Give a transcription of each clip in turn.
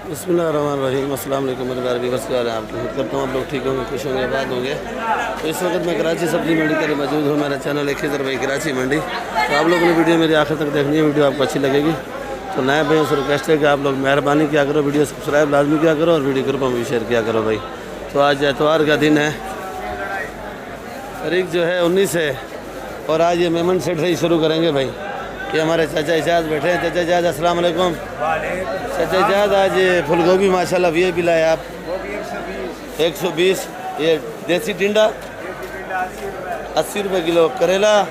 बिस्मिल्लाहिर्रहमानिर्रहीम। अस्सलाम वालेकुम मेरे प्यारे व्यूअर्स, क्या हाल है आपके? उम्मीद करता हूँ आप लोग ठीक होंगे, खुश होंगे, आबाद होंगे। तो इस वक्त मैं कराची सब्जी मंडी पर मौजूद हूँ। मेरा चैनल एक खिजर भाई कराची मंडी। तो आप लोगों ने वीडियो मेरी आखिर तक देखनी है, वीडियो आपको अच्छी लगेगी। तो नए भाइयों से रिक्वेस्ट है कि आप लोग मेहरबानी किया करो, वीडियो सब्सक्राइब लाजमी किया करो और वीडियो ग्रुप में भी शेयर किया करो भाई। तो आज एतवार का दिन है, तारीख जो है 19 है और आज ये मेमन सेट से ही शुरू करेंगे भाई। ये हमारे चाचा इजाज बैठे हैं। चाचा इजाज अस्सलाम वालेकुम। चाचा इजाज आज फूल गोभी माशाल्लाह वीआईपी लाए आप 120। ये देसी टिंडा 80 रुपये किलो। करेला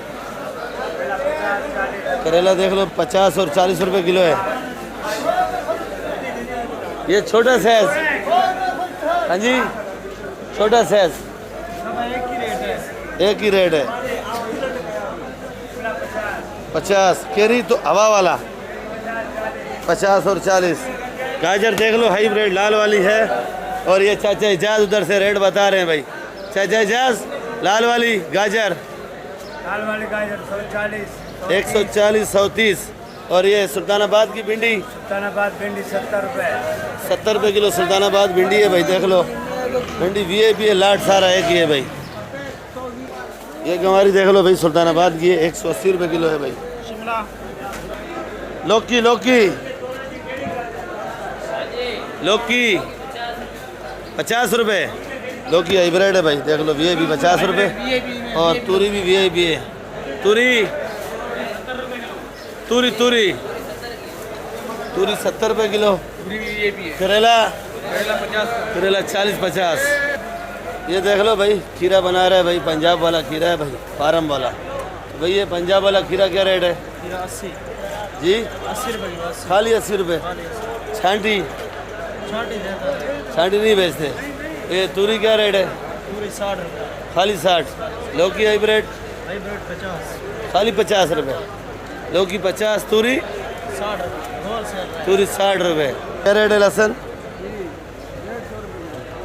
देख लो 50 और 40 रुपये किलो है। ये छोटा साइज, हाँ जी छोटा साइज एक ही रेट है 50। केरी तो हवा वाला 50 और 40। गाजर देख लो हाईब्रिड लाल वाली है। और ये चाचा इजाज उधर से रेट बता रहे हैं भाई। चाचा इजाज लाल वाली गाजर 140 130। और ये सुल्तानाबाद की भिंडी 70 रुपये किलो। सुल्तानाबाद भिंडी है भाई, देख लो भिंडी वीआईपी है, लाट सारा एक ही है भाई। ये गंवारी देख लो भाई सुल्तानाबाद की है 180 रुपये किलो है भाई। लौकी 50 रुपये। लौकी हाइब्रिड है भाई, देख लो वीआईपी 50 रुपये। और तूरी भी वीआईपी है। तूरी 70 रुपये किलो। करेला 40-50। ये देख लो भाई खीरा बना रहा है भाई, पंजाब वाला खीरा है भाई, फार्म वाला। तो भाई ये पंजाब वाला खीरा क्या रेट है? 80 जी 80 रुपये। खाली 80 रुपये। छांटी नहीं बेचते। ये तूरी क्या रेट है? पूरी 60 रुपये। खाली 60। लौकी हाइब्रिड 50 खाली 50 रुपये। लौकी 50। तूरी 60 रुपये। तूरी 60 रुपये। क्या रेट है? लहसुन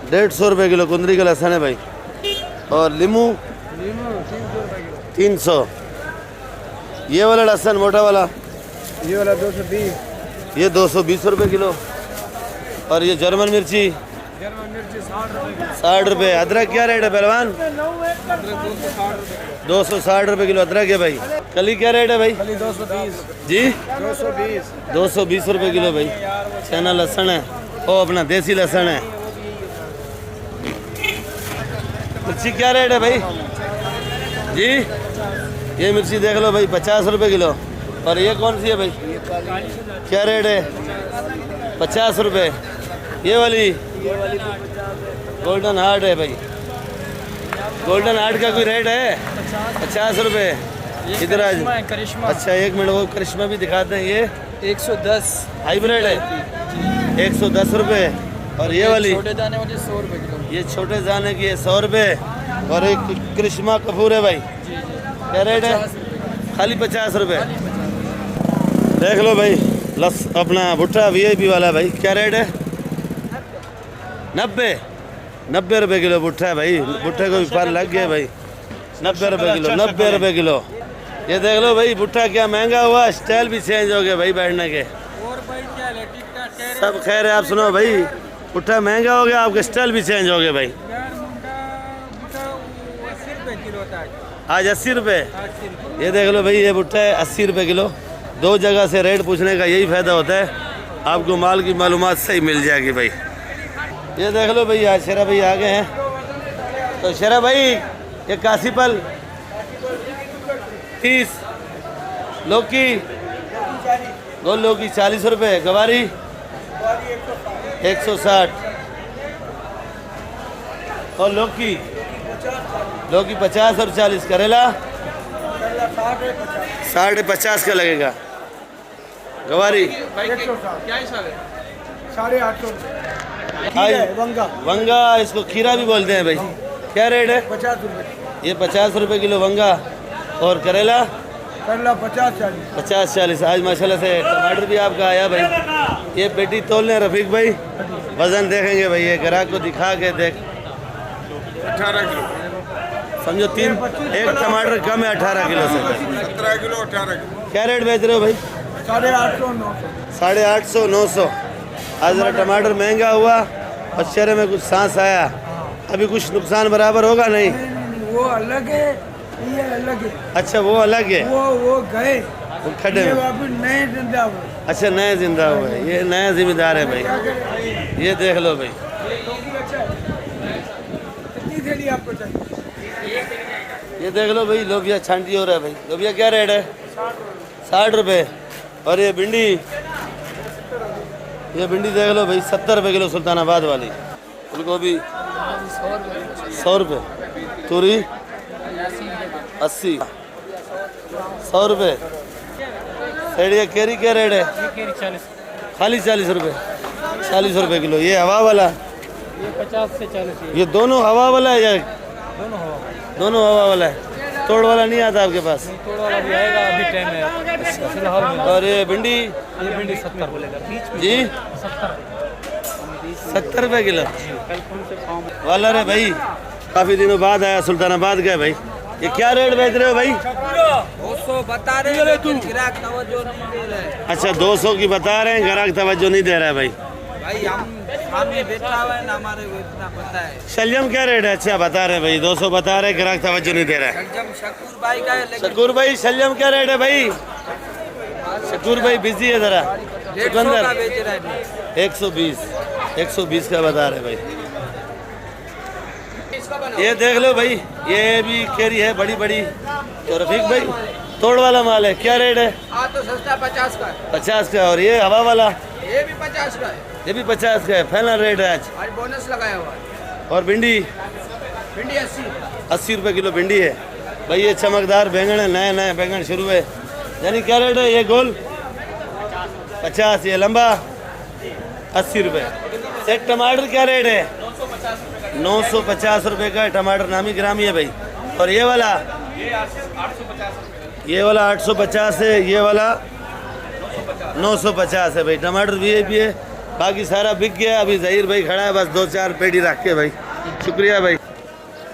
150 रुपये किलो। कुंदरी का लहसुन है भाई। और लीमू 300। ये वाला लहसुन मोटा वाला ये वाला 220। ये 220 रुपये किलो। और ये जर्मन मिर्ची 60 रुपये। अदरक क्या रेट है पहलवान? 260 रुपये किलो अदरक है भाई। कली क्या रेट है भाई? 220 जी 220 रुपये किलो भाई। चना लहसुन है, ओ अपना देसी लहसुन है। मिर्ची क्या रेट है भाई? जी ये मिर्ची देख लो भाई 50 रुपये किलो। और ये कौन सी है भाई? क्या रेट है? 50 रुपये। ये वाली गोल्डन हार्ट है भाई। गोल्डन हार्ट का कोई रेट है? 50 रुपये। इधर आज अच्छा 1 मिनट वो करिश्मा भी दिखाते हैं। ये 110 हाइब्रिड है 110 रुपये। और ये वाली छोटे दाने वाली 100 रुपये किलो। ये छोटे दाने की है 100 रुपये। और एक करिश्मा कपूर है भाई, क्या रेट है? खाली 50 रुपये। देख लो भाई अपना भुट्टा वीआईपी वाला भाई, क्या रेट है? 90 रुपये किलो भुट्टा है भाई। भुट्टे को भी फल लग गया भाई। 90 रुपये किलो। 90 रुपये किलो। ये देख लो भाई भुट्टा क्या महंगा हुआ, स्टाइल भी चेंज हो गया भाई बैठने के। सब खैर है, आप सुनो भाई भुट्टा महंगा हो गया, आपके स्टाइल भी चेंज हो गए भाई। आज 80 रुपये। ये देख लो भाई ये भुट्टा है 80 रुपये किलो। 2 जगह से रेट पूछने का यही फ़ायदा होता है, आपको माल की मालूमात सही मिल जाएगी भाई। ये देख लो भाई आज शेरा भाई आ गए हैं। तो शेरा भाई ये कासीपल 30। लौकी गोल लौकी 40 रुपये। गवारी 160। और लौकी 50 और 40। करेला 60-50 का लगेगा। गवारी क्या हिसाब है? 850। वंगा इसको खीरा भी बोलते हैं भाई, क्या रेट है? 50 रुपये। ये 50 रुपये किलो वंगा। और करेला 50-40। आज माशाल्लाह से टमाटर भी आपका आया भाई। ये पेटी तोल लें रफीक भाई, वजन देखेंगे भाई। ये ग्राहक को दिखा के देख 18 किलो समझो। एक टमाटर कम है 18 किलो से। 17 किलो 18 किलो। क्या रेट बेच रहे हो भाई? 850 900। 850 900। आज जरा टमाटर महंगा हुआ और चेहरे में कुछ सांस आया। अभी कुछ नुकसान बराबर होगा नहीं? वो अलग है, ये अलग है। अच्छा वो अलग है, वो गए, वो खड्डे ये में। वापस नए जिंदा हुए। अच्छा नए जिंदा हुए, ये नया जिम्मेदार है भाई। ये देख लो भाई, कितनी थैली आपको चाहिए? ये देख लो भाई, लोबिया छांटी हो रहा है भाई। लोबिया क्या रेट है? 60 रुपये। और ये भिंडी, ये भिंडी देख लो भाई, 70 रुपये किलो सुल्तानाबाद वाली। फूलगोभी 100 रुपये, तूरी 80, 100 रुपये। सैडिया केरी क्या रेट है? खाली 40 रुपये, 40 रुपये किलो। ये हवा वाला, ये 50 से 40 है। ये दोनों हवा वाला है या दोनों हवा, दोनों हवा वाला है? तोड़ वाला नहीं आता आपके पास? तोड़ वाला भी आएगा, अभी टाइम है फिलहाल में। और ये भिंडी ये भिंडी 70 बोलेगा जी 70 रुपये किलो वाला रे भाई। काफ़ी दिनों बाद आया, सुल्तानाबाद गए भाई। ये क्या रेट बेच रहे हो भाई? 200 बता रहे हैं, लेकिन ग्राहक तवज्जो नहीं दे रहे हैं। अच्छा 200 की बता रहे हैं, ग्राहक तवज्जो नहीं दे रहा है भाई। भाई हम सामने बैठा हुआ है ना, हमारे को इतना पता है। शलजम क्या रेट है? अच्छा बता रहे हैं भाई, 200 बता रहे हैं, ग्राहक तवज्जो नहीं दे रहा है। शलजम शकूर भाई का है, लेकिन शकूर भाई शलजम क्या रेट है भाई? शकूर भाई बिजी है ज़रा। 150 का बेच रहा है। 120 का बता रहे भाई। ये देख लो भाई, ये भी केरी है बड़ी बड़ी। तो रफीक भाई तोड़ वाला माल है, क्या रेट है? तो सस्ता 50 का है। 50 का। और ये हवा वाला? ये भी 50 का है। ये भी 50 का है। फाइनल रेट है आज बोनस लगाया हुआ है। और भिंडी? भिंडी 80 रुपये किलो भिंडी है भाई। ये चमकदार बैंगन है, नए नए बैंगन शुरू है। यानी क्या रेट है? ये गोल 50, ये लंबा 80 रुपये। एक टमाटर क्या रेट है? 950 रुपये का टमाटर, नामी ग्रामी है भाई। और ये वाला? ये वाला 850 है, ये वाला 950 है भाई। टमाटर VIP है, बाकी सारा बिक गया। अभी जहीर भाई खड़ा है, बस 2-4 पेटी रख के भाई। शुक्रिया भाई।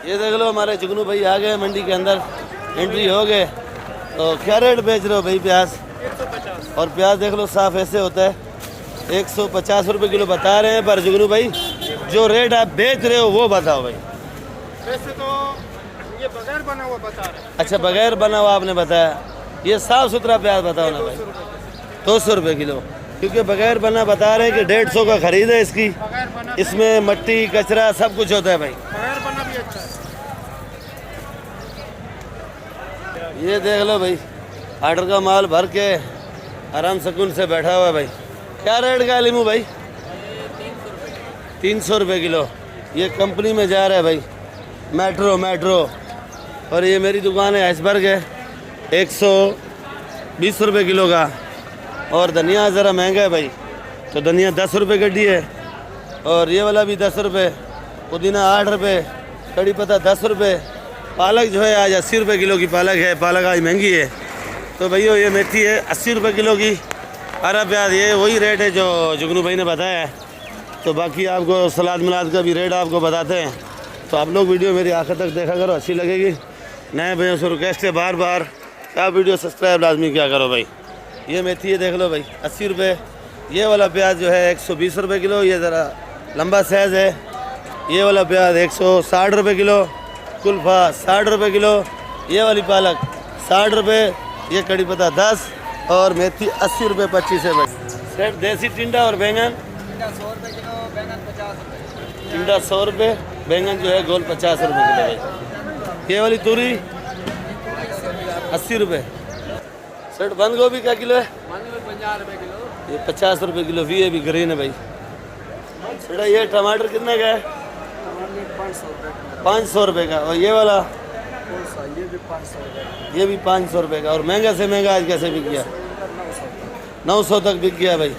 ये देख लो हमारे जुगनू भाई आ गए मंडी के अंदर, एंट्री हो गए। तो क्या रेट बेच रहे हो भाई प्याज? 150। और प्याज देख लो साफ ऐसे होता है, 150 रुपये किलो बता रहे हैं। पर जुगनू भाई जो रेट आप बेच रहे हो वो बताओ भाई। वैसे तो ये बगैर बना हुआ बता रहे हैं। अच्छा बगैर बना हुआ आपने बताया। ये साफ सुथरा प्याज बताओ ना भाई। 200 रुपये किलो, क्योंकि बगैर बना बता रहे हैं कि 150 का खरीद है इसकी। बगैर बना, इसमें मट्टी कचरा सब कुछ होता है भाई। बगैर बना भी अच्छा है। ये देख लो भाई, आर्डर का माल भर के आराम सुकून से बैठा हुआ है भाई। क्या रेट का है लीमू भाई? 300 रुपये किलो। ये कंपनी में जा रहा है भाई, मेट्रो। और ये मेरी दुकान है, आइसबर्ग है, 120 रुपये किलो का। और धनिया ज़रा महंगा है भाई, तो धनिया 10 रुपये गड्डी है। और ये वाला भी 10 रुपये, पुदीना 8 रुपये, कड़ी पत्ता 10 रुपये। पालक जो है आज 80 रुपये किलो की पालक है। पालक आज महंगी है। तो भैया ये मेथी है 80 रुपये किलो की। हरा प्याज ये वही रेट है जो जुगनू भाई ने बताया है। तो बाकी आपको सलाद मिलाद का भी रेट आपको बताते हैं। तो आप लोग वीडियो मेरी आखिर तक देखा करो, अच्छी लगेगी। नए भैया से रिक्वेस्ट है बार बार, आप वीडियो सब्सक्राइब लाजमी क्या करो भाई। ये मेथी है देख लो भाई 80 रुपये। ये वाला प्याज जो है 120 रुपये किलो, ये ज़रा लंबा साइज़ है। ये वाला प्याज 160 रुपये किलो। कुल्फा 60 रुपये किलो। ये वाली पालक 60 रुपये। ये कड़ी पत्ता 10 और मेथी 80 रुपये 25 है भाई। सेट देसी टिंडा और बैंगन 100 रुपये किलो, बैंगन 50 रुपये। टिंडा 100 रुपये, बैंगन जो है गोल 50 रुपये किलो भाई। ये वाली तूरी 80 रुपये। सेट बंद गोभी का किलो है? 50 रुपये किलो। ये 50 रुपये किलो। VIP ग्रीन है भाई। सेटा ये टमाटर कितने का है? 500 रुपये का। और ये वाला? ये भी 500 रुपये। ये भी 500 रुपये का। और महंगा से महंगा आज कैसे बिक गया? 900 तक बिक गया भाई।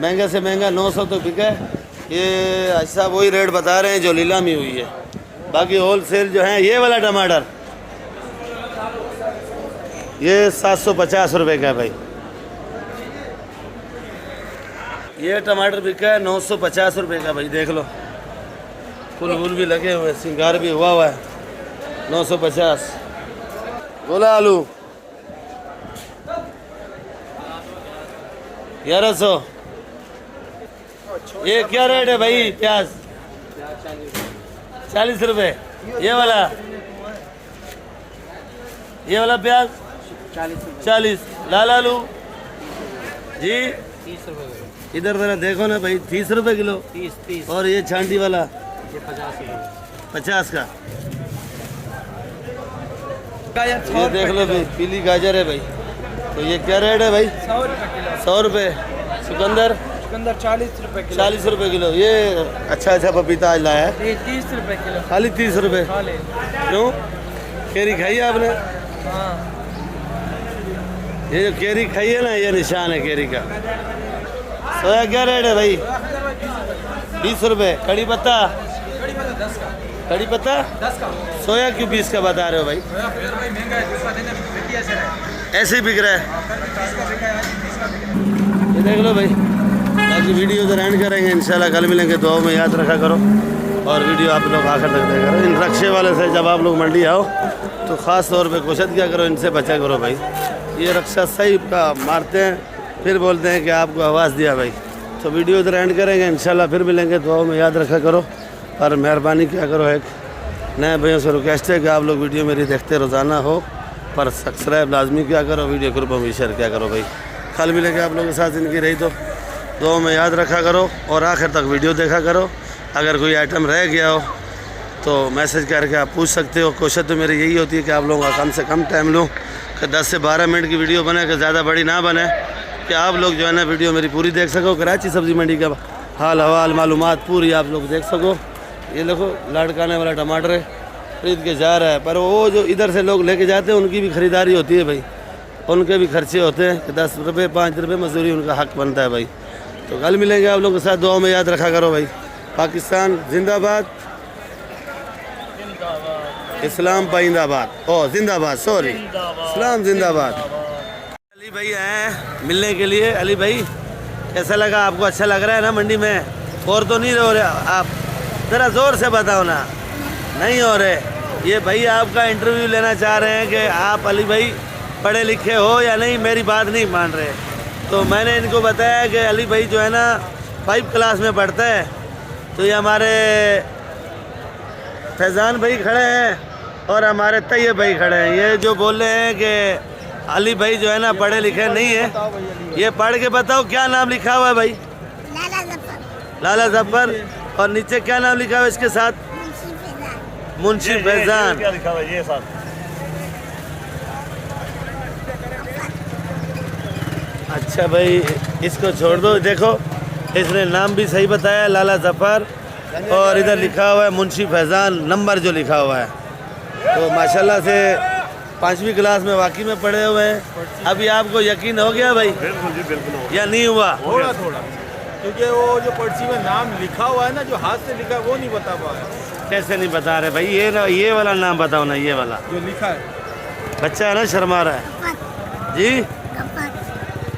महंगा से महंगा 900 तक बिका है। ये ऐसा वही रेट बता रहे हैं जो नीलामी हुई है। बाकी होल सेल जो है, ये वाला टमाटर ये 750 रुपये का है भाई। ये टमाटर बिका है 950 रुपये का भाई। देख लो फूल वूल भी लगे हुए, सिंगार भी हुआ है। 950। गोला आलू 1100। ये क्या रेट है भाई प्याज? 40 रुपए। ये वाला प्याज 40। लाल आलू जी 30 रुपए इधर जरा देखो ना भाई, 30 रुपए किलो। 30 और ये छांटी वाला ये 50 रुपए 50 का। गाजर ये देख लो भाई, पीली गाजर है भाई। तो ये क्या रेट है भाई? 100 रुपए किलो। 100 रुपए। चुकंदर 40 रुपए किलो। 40 रुपए किलो। ये अच्छा पपीता आज लाया है, ये 30 रुपए किलो। खाली 30 रुपए। खा ले। क्यों? केरी खाई है आपने? हाँ ये जो केरी खाई है ना, ये निशान है केरी का। सोया क्या रेट है भाई? 20 रुपए। कड़ी पत्ता 10 का। कड़ी पत्ता 10 का। सोया क्यों 20 का बता रहे हो भाई? महंगा है, दूसरा दिन में ऐसे रहा ऐसे ही बिक रहा है। ये देख लो भाई, बाकी वीडियो इधर एंड करेंगे इंशाल्लाह। कल मिलेंगे, दुआओं में याद रखा करो और वीडियो आप लोग आखिर तक देखा करो। इन रक्शे वाले से जब आप लोग मंडी आओ तो ख़ास तौर पे कोशिश क्या करो, इनसे बचा करो भाई। ये रक्षा सही का मारते हैं, फिर बोलते हैं कि आपको आवाज़ दिया भाई। तो वीडियो इधर एंड करेंगे इंशाल्लाह, फिर मिलेंगे, दुआओं में याद रखा करो और मेहरबानी क्या करो। एक नए भाइयों से रिक्वेस्ट है कि आप लोग वीडियो मेरी देखते रोज़ाना हो, पर सब्सक्राइब लाजमी क्या करो, वीडियो ग्रुप में शेयर क्या करो भाई। कल मिलेंगे आप लोगों के साथ, इनकी रही तो दुआओं में याद रखा करो और आखिर तक वीडियो देखा करो। अगर कोई आइटम रह गया हो तो मैसेज करके आप पूछ सकते हो। कोशिश तो मेरी यही होती है कि आप लोगों का कम से कम टाइम लूँ, कि 10 से 12 मिनट की वीडियो बने, कि ज़्यादा बड़ी ना बने, कि आप लोग जो है ना वीडियो मेरी पूरी देख सको। कराची सब्ज़ी मंडी का हाल हवाल मालूमात पूरी आप लोग देख सको। ये देखो लड़काने वाला टमाटर है, खरीद के जा रहा है, पर वो जो इधर से लोग लेके जाते हैं उनकी भी ख़रीदारी होती है भाई, उनके भी खर्चे होते हैं कि 10 रुपये 5 रुपये मजदूरी उनका हक बनता है भाई। तो कल मिलेंगे आप लोगों के साथ, दुआओं में याद रखा करो भाई। पाकिस्तान जिंदाबाद, इस्लाम पाइंदाबाद, ओ जिंदाबाद, सॉरी इस्लाम जिंदाबाद। अली भाई हैं मिलने के लिए। अली भाई कैसा लगा आपको? अच्छा लग रहा है ना मंडी में? और तो नहीं हो रहे आप? ज़रा ज़ोर से बताओ ना। नहीं हो रहे? ये भाई आपका इंटरव्यू लेना चाह रहे हैं कि आप अली भाई पढ़े लिखे हो या नहीं, मेरी बात नहीं मान रहे। तो मैंने इनको बताया कि अली भाई जो है ना 5 क्लास में पढ़ता है। तो ये हमारे फैज़ान भाई खड़े हैं और हमारे तैयब भाई खड़े हैं। ये जो बोल रहे हैं कि अली भाई जो है ना पढ़े लिखे नहीं है, ये पढ़ के बताओ क्या नाम लिखा हुआ है भाई? लाला जफर। और नीचे क्या नाम लिखा हुआ है इसके साथ? मुंशी फैज़ान। क्या लिखा हुआ है ये साथ? अच्छा भाई इसको छोड़ दो। देखो इसने नाम भी सही बताया, लाला जफर, और इधर लिखा हुआ है मुंशी फैज़ान, नंबर जो लिखा हुआ है। तो माशाल्लाह से 5वीं क्लास में वाकई में पढ़े हुए हैं। अभी आपको यकीन हो गया भाई बिल्कुल जी, बिल्कुल। या नहीं हुआ? थोड़ा थोड़ा, क्योंकि वो जो पर्ची में नाम लिखा हुआ है ना, जो हाथ से लिखा है वो नहीं बता पाया। कैसे नहीं बता रहे भाई? ये वाला नाम बताओ ना, ये वाला जो लिखा है। बच्चा है ना, शर्मा रहा है जी।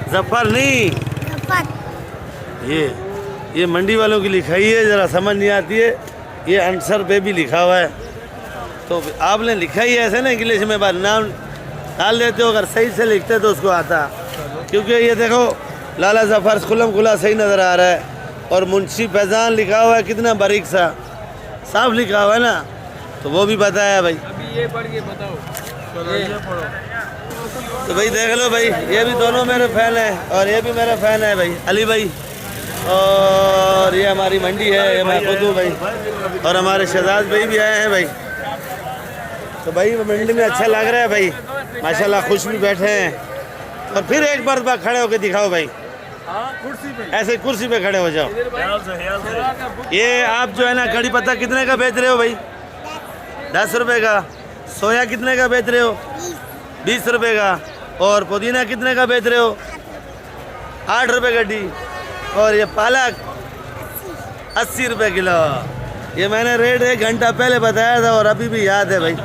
जफर नहीं, ये मंडी वालों की लिखाई है, ज़रा समझ नहीं आती है। ये आंसर पे भी लिखा हुआ है, तो आपने लिखा ही ऐसे ना इंग्लिश में, बात नाम डाल देते हो। अगर सही से लिखते तो उसको आता, क्योंकि ये देखो लाला जफर खुलम खुला सही नज़र आ रहा है और मुंशी फैज़ान लिखा हुआ है, कितना बारीक सा साफ लिखा हुआ है ना। तो वो भी बताया भाई। अभी ये पढ़ के बताओ। ये पढ़ो। तो भाई देख लो भाई, ये भी दोनों मेरे फ़ैन हैं और ये भी मेरा फ़ैन है भाई, अली भाई। और ये हमारी मंडी है, ये मैं खुद हूँ भाई, और हमारे शहजाद भाई भी आए हैं भाई। तो भाई मंडी में अच्छा लग रहा है भाई, माशाल्लाह, खुश भी बैठे हैं। और फिर एक बार खड़े होकर दिखाओ भाई, कुर्सी पे ऐसे कुर्सी पे खड़े हो जाओ। ये आप जो है ना कड़ी पत्ता कितने का बेच रहे हो भाई? 10 रुपये का। सोया कितने का बेच रहे हो? 20 रुपये का। और पुदीना कितने का बेच रहे हो? 8 रुपये गड्डी। और ये पालक 80 रुपये किलो। ये मैंने रेट 1 घंटा पहले बताया था और अभी भी याद है भाई।